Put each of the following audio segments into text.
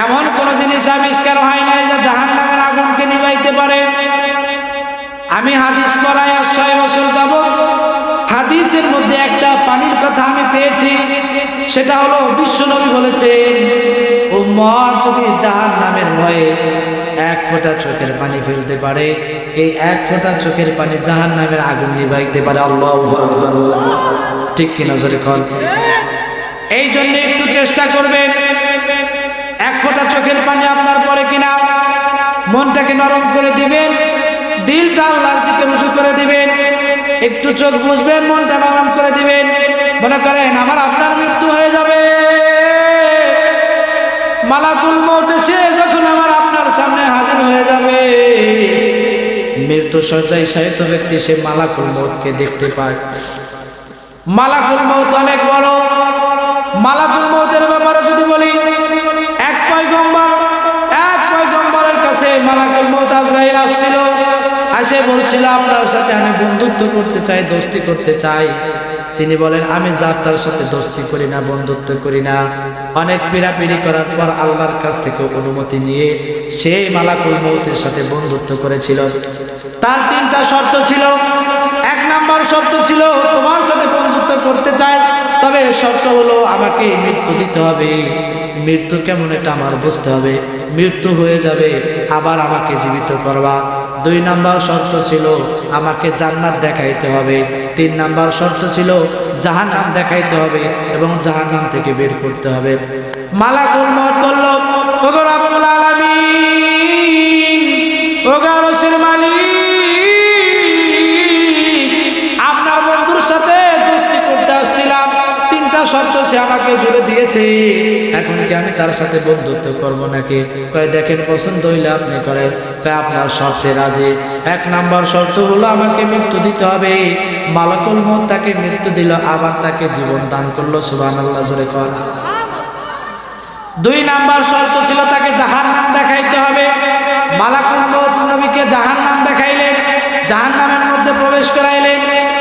এমন কোন জিনিস আবিষ্কার হয় নাই যা জাহান্নামের আগুনকে নিভাইতে পারে। আমি হাদিস পড়াই 6 বছর যাব, হাদিসের মধ্যে একটা পানির কথা আমি পেয়েছি, সেটা হলো বিশ্বনবী বলেছেন উম্মত যদি জাহান্নামের ভয়ে 1 ফোঁটা চোখের পানি ফেলতে পারে, এই 1 ফোঁটা চোখের পানি জাহান্নামের আগুন নিভাইতে পারে। আল্লাহু আকবার, ঠিক কি না জোরে কোন? এই জন্য একটু চেষ্টা করবেন, 1 ফোঁটা চোখের পানি আপনার পরে কিনা মনটাকে নরম করে দিবেন, দিলটা আল্লাহর দিকে রুজু করে দিবেন, একটু চোখ বুঝবেন, মনটা নরম করে দিবেন। মনে করেন আমার আপনার মৃত্যু হয়ে যাবে, মালাকুল মউত এসে যখন আমার আপনার সামনে হাজির হয়ে যাবে, মৃত্যু শয্যায় শায়িত ব্যক্তি সে মালাকুল মউতকে দেখতে পায়। মালাকুল মউত অনেক বড়। মালাকুল মউতের ব্যাপারে যদি বলি, এক পয়গম্বরের কাছে মালাকুল মউত আজরাইল আসছিল, আসে বলছিল আপনার সাথে আমি বন্ধুত্ব করতে চাই, দোস্তি করতে চাই। তিনি বলেন আমি যার সাথে দোস্তি করি না, বন্ধুত্ব করি না। অনেক পীড়াপিড়ি করার পর আল্লাহর কাছ থেকে অনুমতি নিয়ে সেই মালাকুল মউতের সাথে বন্ধুত্ব করেছিল। তার 3টা শর্ত ছিল। 1 নাম্বার শর্ত ছিল তোমার সাথে বন্ধুত্ব করতে চাই, তবে শর্ত হলো আমাকে মৃত্যু দিতে হবে। মৃত্যু কেমন এটা আমার বুঝতে হবে, মৃত্যু হয়ে যাবে আবার আমাকে জীবিত করবা। 2 নাম্বার শর্ত ছিল আমাকে জান্নাত দেখাইতে হবে। 3 নাম্বার শর্ত ছিল জাহান্নাম দেখাইতে হবে এবং জাহান্নাম থেকে বের করতে হবে। মালাকুল মউত বলল ওগো রব্বুল আলামিন, ওগো আরশের মালিক, আপনার বন্ধুর সাথে দোস্তি করতে আসছিলাম, 3টা শর্ত সে আমাকে জুড়ে দিয়েছে, এখন কি আমি তার সাথে বন্ধুত্ব করব নাকি? কয় দেখেন পছন্দ হইলে আপনি করেন। কয় আপনার শর্তে রাজি। 1 নাম্বার শর্ত হলো আমাকে মৃত্যু দিতে হবে। মালাকুল মউত তাকে মৃত্যু দিল, আবার তাকে জীবন দান করলো। সুবহানাল্লাহ জোরে কর। 2 নাম্বার শর্ত ছিল তাকে জাহান্নাম দেখাইতে হবে। মালাকুল মউত নবীকে জাহান্নাম দেখাইলেন, জাহান্নামের মধ্যে প্রবেশ করাইলেন,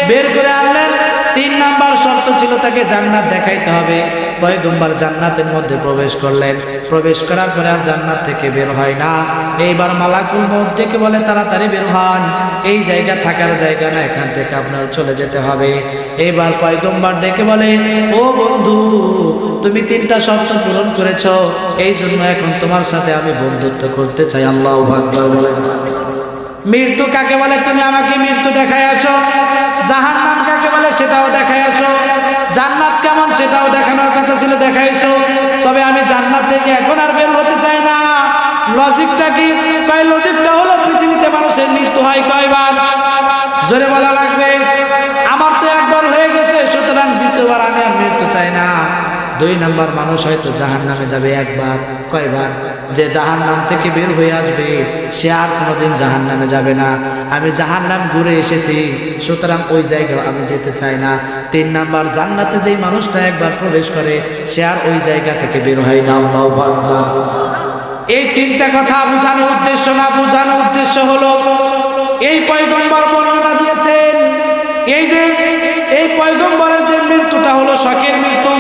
বের করে আনলেন। 3 নাম্বার শর্ত ছিল তাকে জান্নাত দেখাইতে হবে। পয়গম্বর জান্নাতের মধ্যে প্রবেশ করলেন, প্রবেশ করার পরে আর জান্নাত থেকে বের হয় না। এইবার মালাকুল মউত ডেকে বলে তাড়াতাড়ি বের হন, এই জায়গা থাকার জায়গা না, এখান থেকে আপনার চলে যেতে হবে। এইবার পয়গম্বর ডেকে বলে ও বন্ধু, তুমি 3টা শর্ত পূরণ করেছো, এই জন্য এখন তোমার সাথে আমি বন্ধুত্ব করতে চাই। আল্লাহু আকবার বলেন। মৃত্যু কাকে বলে তুমি আমাকে মৃত্যু দেখাইয়াছো, জাহান্নাম কাকে বলে সেটাও দেখাইয়াছো, জান্নাত কেমন সেটাও দেখানোর কথা ছিল, দেখাইছো, তবে আমি জান্নাত থেকে এখন আর বের হতে চাই না। লজিকটা কি? কয় লজিকটা হলো পৃথিবীতে মানুষের মৃত্যু হয় কয়বার? জোরে বলা লাগবে। আমার তো 1বার হয়ে গেছে, সুতরাং 2বার আমি আর মৃত্যু চাই না। 2 নাম্বার মানুষ হয়তো জাহান্নামে যাবে 1বার। কয়বার? যে জাহান্নাম থেকে বের হয়ে আসবে সে আর কোনোদিন জাহান্নামে যাবে না। আমি জাহান্নাম ঘুরে এসেছি, সুতরাং ওই জায়গায় আমি যেতে চাই না। 3 নাম্বার জান্নাতে যেই মানুষটা 1বার প্রবেশ করে সে আর ওই জায়গা থেকে বের হয় না। আল্লাহু আকবার। এই 3টা কথা বোঝানোর উদ্দেশ্য না, বোঝানোর উদ্দেশ্য হলো এই পয়গম্বর বর্ণনা দিয়েছেন, এই পয়গম্বরের যে মৃত্যুটা হলো শখের মৃত্যু,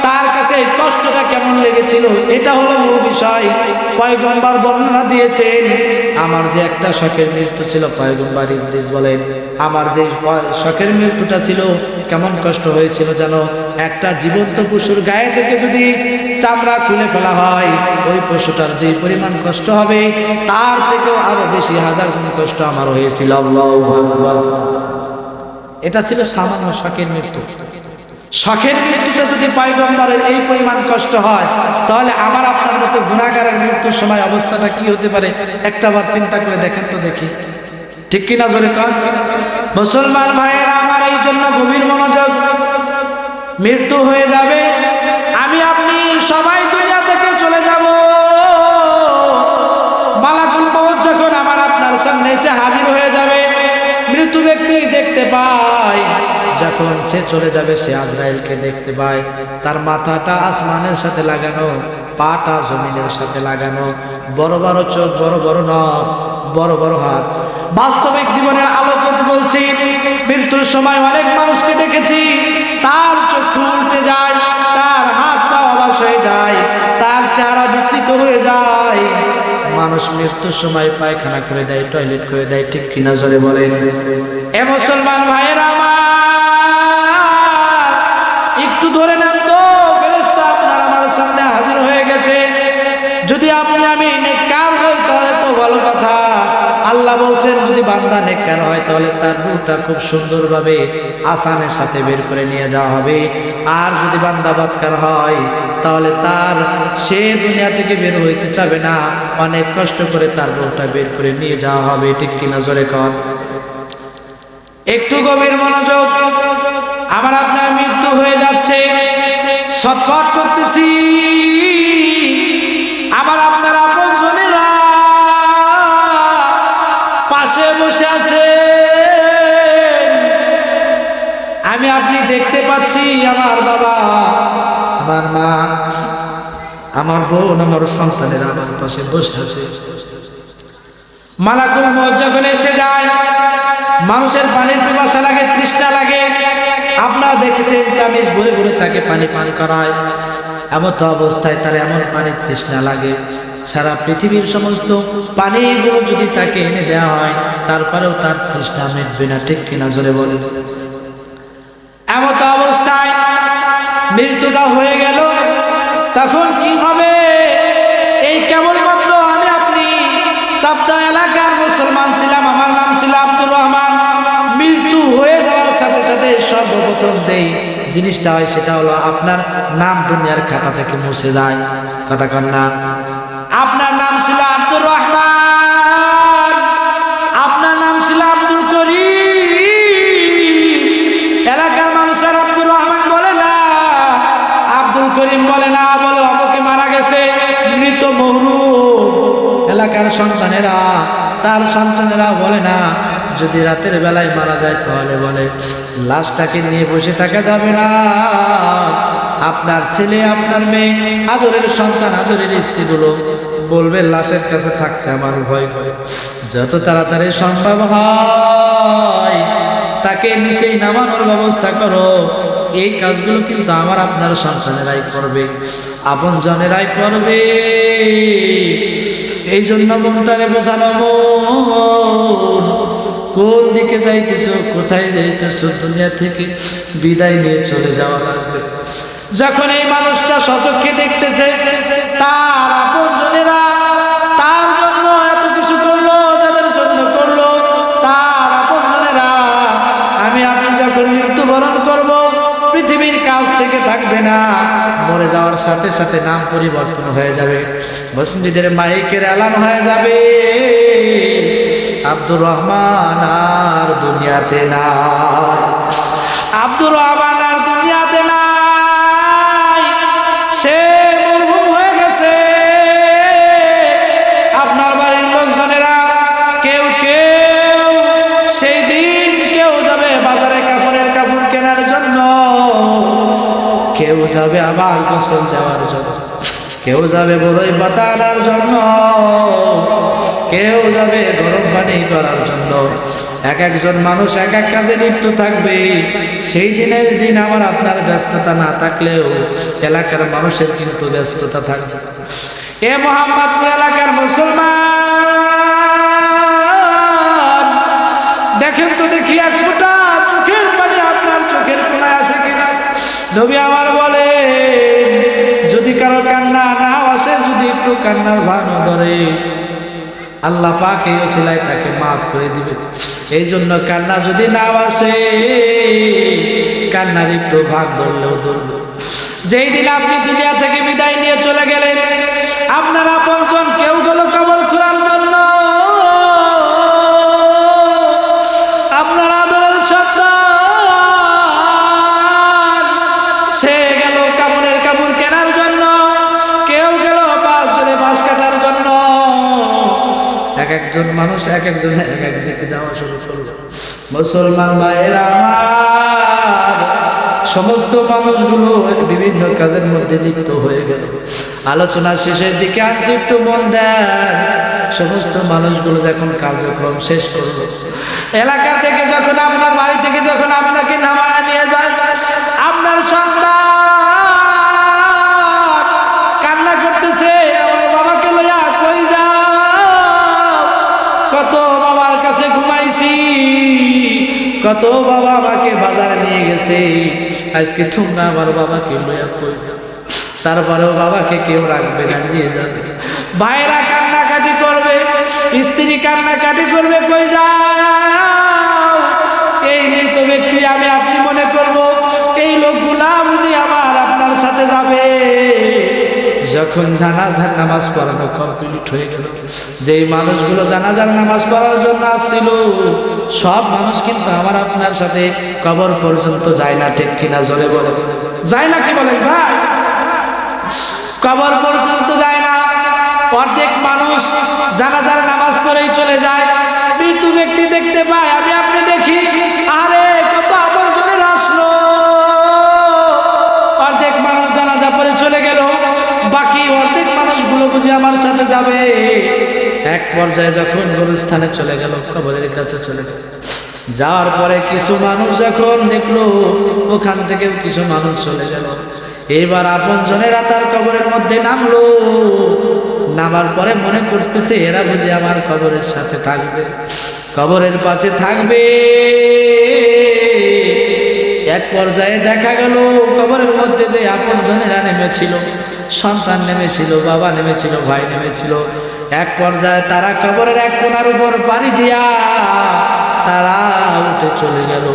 তার কাছে এই কষ্টটা কেমন লেগেছিল এটা হলো মূল বিষয়। পয়গম্বর বর্ণনা দিয়েছেন আমার যে একটা শখের মৃত্যু ছিল, পয়গম্বর ইদ্রিস বলেন আমার যে শখের মৃত্যুটা ছিল কেমন কষ্ট হয়েছিল জানো? একটা জীবন্ত পশুর গায়ে থেকে যদি চামড়া খুলে ফেলা হয়, ওই পশুটার যে পরিমাণ কষ্ট হবে তার থেকেও আরো বেশি 1000 গুণ কষ্ট আমার হয়েছিল। আল্লাহু আকবার। এটা ছিল সামান্য শখের মৃত্যু। শখের মৃত্যুতে যদি পয়গম্বরের এই পরিমাণ কষ্ট হয়, তাহলে আমার আপনার মতো গুনাহগারের মৃত্যুর সময় অবস্থাটা কি হতে পারে একটাবার চিন্তা করে দেখেন তো দেখি, ঠিক কিনা জোরে কান? মুসলমান ভাইয়েরা আমার, এই জন্য গভীর মনোযোগ। মৃত্যু হয়ে যাবে, আমি আপনি সবাই দুনিয়া থেকে চলে যাব। মালাকুল মউত যখন আমার আপনার সামনে এসে হাজির হয়ে যাবে, মৃত্যু ব্যক্তি দেখতে পায়, যখন সে চলে যাবে সে আজরাইলকে দেখতে পায়। তার মাথাটা আসমানের সাথে লাগানো, পাটা জমিনের সাথে লাগানো, বড় বড় চোখ, বড় বড় নখ, বড় বড় হাত। বাস্তবিক জীবনের আলোকে বলছি, মৃত্যুর সময় অনেক মানুষকে দেখেছি তার চক্ষু উল্টে যায়, তার হাত পা অবশ হয়ে যায়, তার চেহারা বিকৃত হয়ে যায়। মানুষ মৃত্যুর সময় পায়খানা করে দেয়, টয়লেট করে দেয়, ঠিক কিনা জোরে বলেন? এ মুসলমান ভাইয়েরা আমার, একটু ধরে নেন তো, ফেরেশতা আপনার আমার সামনে হাজির হয়ে গেছে। যদি আপনি আমি নেককার হই তাহলে তো ভালো কথা। আল্লাহ বলছেন যদি বান্দা নেককার হয় তাহলে তার রূহটা খুব সুন্দরভাবে আসানের সাথে বের করে নিয়ে যাওয়া হবে। আর যদি বান্দা বদকার হয় তাহলে তার সে দুনিয়া থেকে বের হইতে চাবে না, অনেক কষ্ট করে তার রূহটা বের করে নিয়ে যাওয়া হবে, ঠিক কিনা জোরে কর। একটু গভীর মনোযোগ। আমার আপনার মৃত্যু হয়ে যাচ্ছে, ছটফট করতেছি, আমার আপনার আপনজনেরা পাশে বসে আছে, আমি আপনি দেখতে পাচ্ছি আমার বাবা, আমার মা, আমার বোন, আমার সন্তানেরা আমার পাশে বসে আছে। মালাকুল মউত যখন এসে যায়, মানুষের পানির পিপাসা লাগে, তৃষ্ণা লাগে। আপনারা দেখেছেন চামিচ বয়ে বয়ে তাকে পানি পান করায়, এমন তো অবস্থায় তার এমন পানির তৃষ্ণা লাগে, সারা পৃথিবীর সমস্ত পানিগুলো যদি তাকে এনে দেওয়া হয় তারপরেও তার তৃষ্ণা মিটবে না, ঠিক কিনা জোরে বলে? এমন তো অবস্থায় মৃত্যুটা হয়ে গেল, তখন কি হবে? এই কেবলমাত্র আমি আপনি চাপটা এলাকার মুসলমান ছিলাম, আমার নাম ছিল আব্দুর রহমান। মৃত্যু হয়ে যাওয়ার সাথে সাথে সর্বপ্রথম যেই জিনিসটা হয় সেটা হলো আপনার নাম দুনিয়ার খাতা থেকে মুছে যায়। কথা কন না? আপনার নাম ছিল আব্দুর রহমান, আপনার নাম ছিল আব্দুল করিম। এলাকার মানুষ আর আব্দুর রহমান বলে না, আব্দুল করিম বলে না, বলে অমুকে মারা গেছে, মৃত মহরুম। এলাকার সন্তানেরা, তার সন্তানেরা বলে না, যদি রাতের বেলায় মারা যায় তাহলে বলে লাশটাকে নিয়ে বসে থাকা যাবে না, আপনার ছেলে, আপনার মেয়ে, আদরের সন্তান, আদরের স্ত্রীগুলো বলবে লাশের কাছে থাকতে আমার ভয় করে। যত তাড়াতাড়ি সম্ভব হয় তাকে নিচেই নামানোর ব্যবস্থা করো। এই কাজগুলো কিন্তু আমার আপনার সন্তানেরাই করবে, আপন জনেরাই করবে। এই জন্য মনটারে বোঝানো, মন কোন দিকে যাইতেছ, কোথায় যাইতেছ, দুনিয়া থেকে বিদায় নিয়ে চলে যাওয়া লাগবে। যখন এই মানুষটা সচক্ষে দেখতেছে তার আপনজনেরা তার জন্য এত কিছু করলো, যাদের জন্য করলো তার আপনজনেরা, আমি আপনি যখন মৃত্যুবরণ করব পৃথিবীর কাজ থেকে থাকবে না, মরে যাওয়ার সাথে সাথে নাম পরিবর্তন হয়ে যাবে, মসজিদের মাইকের এলান হয়ে যাবে, আব্দুর রহমান আর দুনিয়াতে নাই, আব্দুর রহমান আর দুনিয়াতে নাই, সে মরহুম হয়ে গেছে। আপনার বাড়ির লোকজনেরা কেউ কেউ সেই দিন কেউ যাবে বাজারে কাপড়ের কাপড় কেনার জন্য, কেউ যাবে আবার গোসল দেওয়ার জন্য, কেউ যাবে বড়ই পাতা আনার জন্য, কেউ যাবে গরম পানি করার জন্য। এক একজন মানুষ এক এক কাজে লিপ্ত থাকবে। সেই দিনের দিন আমার আপনার ব্যস্ততা না থাকলেও এলাকার মানুষের কিন্তু ব্যস্ততা থাকবে। এ মোহাম্মদপুর এলাকার মুসলমান, দেখেন তো দেখি এক ফোঁটা চোখের পানি আপনার চোখের কোনায় আসে কিনা। নবী আমার বলে যদি কারো কান্না না আসে, যদি একটু কান্নার ভান ধরে, আল্লাহ পাক এই ওসিলায় তাকে মাফ করে দিবে। এই জন্য কান্না যদি না আসে, কান্নার একটু ভাগ ধরলেও ধরবে। যেই দিন আপনি দুনিয়া থেকে বিদায় নিয়ে চলে গেলেন, আপনার আপনজন কেউ গেল কবর খোঁড়ার জন্য, আপনার আদরের সন্তান সে গেল কাপড়ের কাপড় কেনার জন্য, কেউ গেল বাস জোরে বাস কাটার জন্য। এক একজন মানুষ এক একজন এক এক দিকে যাওয়া শুরু করল। মুসলমান ভাইয়েরা আমার, সমস্ত মানুষগুলো বিভিন্ন কাজের মধ্যে লিপ্ত হয়ে গেল। আলোচনার শেষের দিকে আনছে, একটু মন দেন। সমস্ত মানুষগুলো যখন কার্যক্রম শেষ করল, এলাকা থেকে যখন আপনার বাড়ি থেকে যখন আপনাকে নামায় নিয়ে যায়, আপনার সন্তান কান্না করতেছে, আমার বাবাকে লইয়া কই যাও, কত বাবার কাছে ঘুমাইছি, কত বাবা আমাকে বাজারে নিয়ে গেছে, আজকে তোমরা আমার বাবাকে লইয়া কই, তারপরেও বাবাকে কেউ রাখবে না, নিয়ে যাবে। ভাইরা কান্নাকাটি করবে, স্ত্রী কান্নাকাটি করবে, কই যাও? এই মৃত ব্যক্তি আমি আপনি মনে করব, এই লোকগুলা বুঝি আমার আপনার সাথে যাবে। যখন জানাজার নামাজ পড়ানো কমপ্লিট হয়ে গেল, যেই মানুষগুলো জানাজার নামাজ পড়ার জন্য আসছিল সব মানুষ কিন্তু আমার আপনার সাথে কবর পর্যন্ত যায় না, ঠিক কিনা জোরে বলে? যায় না কি বলেন? যায়। কবর পর্যন্ত যায় না। অর্ধেক মানুষ জানাজার নামাজ পড়েই চলে যায়। মৃত ব্যক্তি দেখতে পায়, আমি আপনি দেখি, আরে কত আপনজনের আসলো। অর্ধেক মানুষ জানাজা পড়ে চলে গেল, বাকি অর্ধেক মানুষগুলো বুঝি আমার সাথে যাবে। এক পর্যায়ে যখন গোরস্থানে চলে গেল, কবরের কাছে চলে গেল, যাওয়ার পরে কিছু মানুষ যখন দেখলো, ওখান থেকেও কিছু মানুষ চলে গেল। এবার আপনজনেরা তার কবরের মধ্যে নামলো। নামার পরে মনে করতেছে এরা বুঝি আমার কবরের সাথে থাকবে, কবরের পাশে থাকবে। এক পর্যায়ে দেখা গেল কবরের মধ্যে যে আপনজনেরা নেমেছিল, সন্তান নেমেছিল, বাবা নেমেছিল, ভাই নেমেছিল, এক পর্যায়ে তারা কবরের এক কোণার উপর পাড়ি দিয়া তারা উঠে চলে গেল।